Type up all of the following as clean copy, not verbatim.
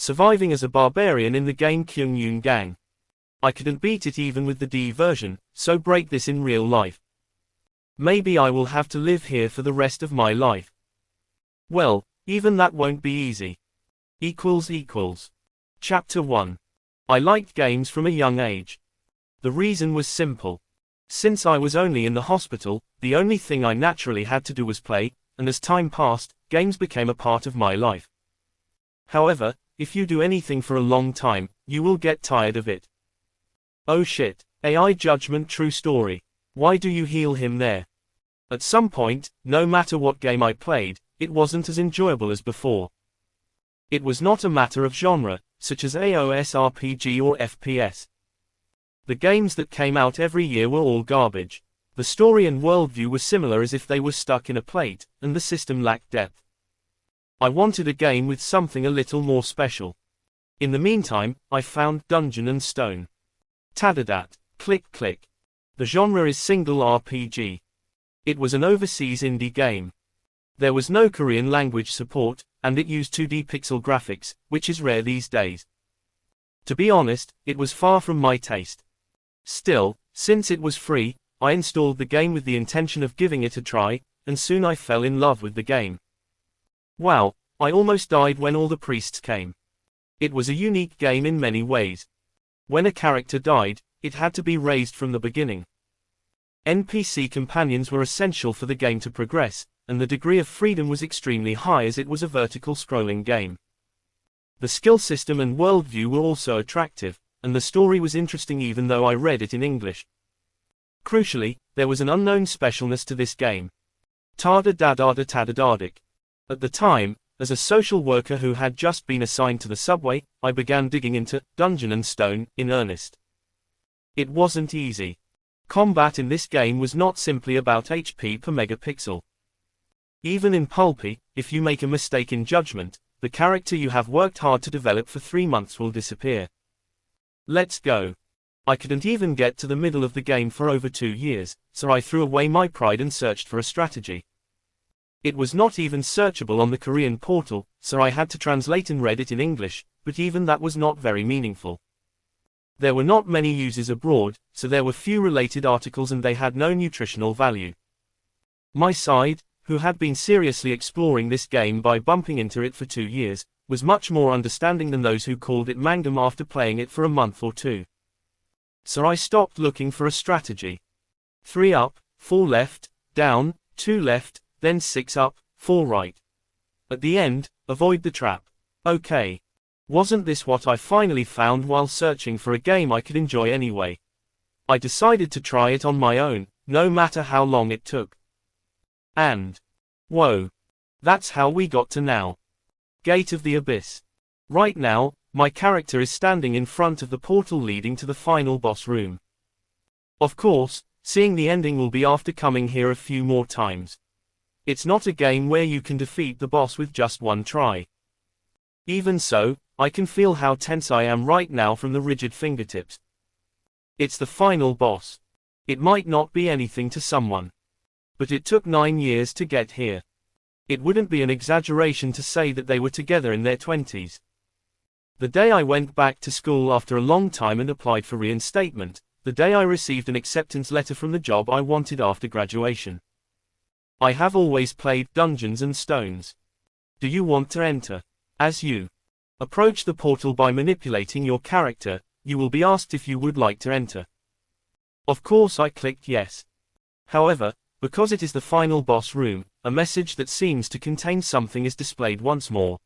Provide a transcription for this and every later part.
surviving as a barbarian in the game Jung-Yoo Kang. I couldn't beat it even with the D version, so break this in real life. Maybe I will have to live here for the rest of my life. Well, even that won't be easy. Chapter 1. I liked games from a young age. The reason was simple. Since I was only in the hospital, the only thing I naturally had to do was play, and as time passed, games became a part of my life. However, if you do anything for a long time, you will get tired of it. Oh shit, AI judgment true story. Why do you heal him there? At some point, no matter what game I played, it wasn't as enjoyable as before. It was not a matter of genre, such as AOS RPG or FPS. The games that came out every year were all garbage. The story and worldview were similar as if they were stuck in a plate, and the system lacked depth. I wanted a game with something a little more special. In the meantime, I found Dungeon & Stone. Tadadat, click click. The genre is single RPG. It was an overseas indie game. There was no Korean language support, and it used 2D pixel graphics, which is rare these days. To be honest, it was far from my taste. Still, since it was free, I installed the game with the intention of giving it a try, and soon I fell in love with the game. Wow, I almost died when all the priests came. It was a unique game in many ways. When a character died, it had to be raised from the beginning. NPC companions were essential for the game to progress, and the degree of freedom was extremely high as it was a vertical scrolling game. The skill system and worldview were also attractive, and the story was interesting even though I read it in English. Crucially, there was an unknown specialness to this game. Tadadadadadadadik. At the time, as a social worker who had just been assigned to the subway, I began digging into Dungeon & Stone in earnest. It wasn't easy. Combat in this game was not simply about HP per megapixel. Even in Pulpy, if you make a mistake in judgment, the character you have worked hard to develop for 3 months will disappear. Let's go. I couldn't even get to the middle of the game for over 2 years, so I threw away my pride and searched for a strategy. It was not even searchable on the Korean portal, so I had to translate and read it in English, but even that was not very meaningful. There were not many users abroad, so there were few related articles and they had no nutritional value. My side, who had been seriously exploring this game by bumping into it for 2 years, was much more understanding than those who called it mangum after playing it for a month or 2. So I stopped looking for a strategy. 3 up, 4 left, down, 2 left, then 6 up, 4 right. At the end, avoid the trap. Okay. Wasn't this what I finally found while searching for a game I could enjoy anyway? I decided to try it on my own, no matter how long it took. And whoa. That's how we got to now. Gate of the Abyss. Right now, my character is standing in front of the portal leading to the final boss room. Of course, seeing the ending will be after coming here a few more times. It's not a game where you can defeat the boss with just one try. Even so, I can feel how tense I am right now from the rigid fingertips. It's the final boss. It might not be anything to someone. But it took 9 years to get here. It wouldn't be an exaggeration to say that they were together in their 20s. The day I went back to school after a long time and applied for reinstatement, the day I received an acceptance letter from the job I wanted after graduation. I have always played Dungeons & Stones. Do you want to enter? As you approach the portal by manipulating your character, you will be asked if you would like to enter. Of course I clicked yes. However, because it is the final boss room, a message that seems to contain something is displayed once more.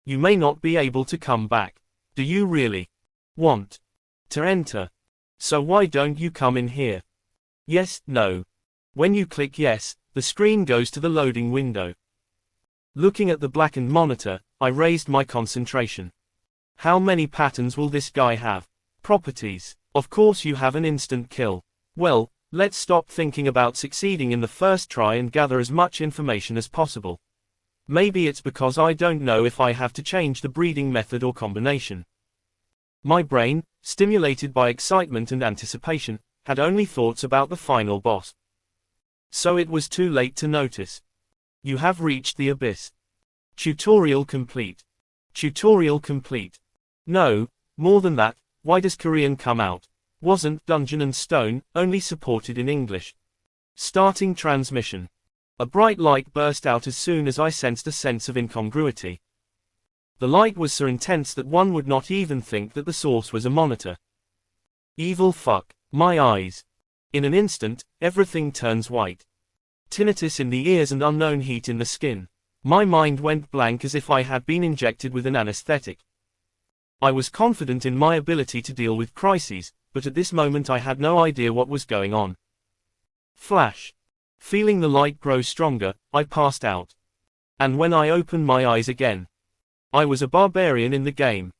You may not be able to come back. Do you really want to enter? So why don't you come in here? Yes, no. When you click yes, the screen goes to the loading window. Looking at the blackened monitor, I raised my concentration. How many patterns will this guy have? Properties. Of course you have an instant kill. Well, let's stop thinking about succeeding in the first try and gather as much information as possible. Maybe it's because I don't know if I have to change the breeding method or combination. My brain, stimulated by excitement and anticipation, had only thoughts about the final boss. So it was too late to notice. You have reached the abyss. Tutorial complete. Tutorial complete. No, more than that, why does Korean come out? Wasn't Dungeon and Stone only supported in English? Starting transmission. A bright light burst out as soon as I sensed a sense of incongruity. The light was so intense that one would not even think that the source was a monitor. Evil fuck. My eyes. In an instant, everything turns white. Tinnitus in the ears and unknown heat in the skin. My mind went blank as if I had been injected with an anesthetic. I was confident in my ability to deal with crises, but at this moment I had no idea what was going on. Flash. Feeling the light grow stronger, I passed out. And when I opened my eyes again, I was a barbarian in the game.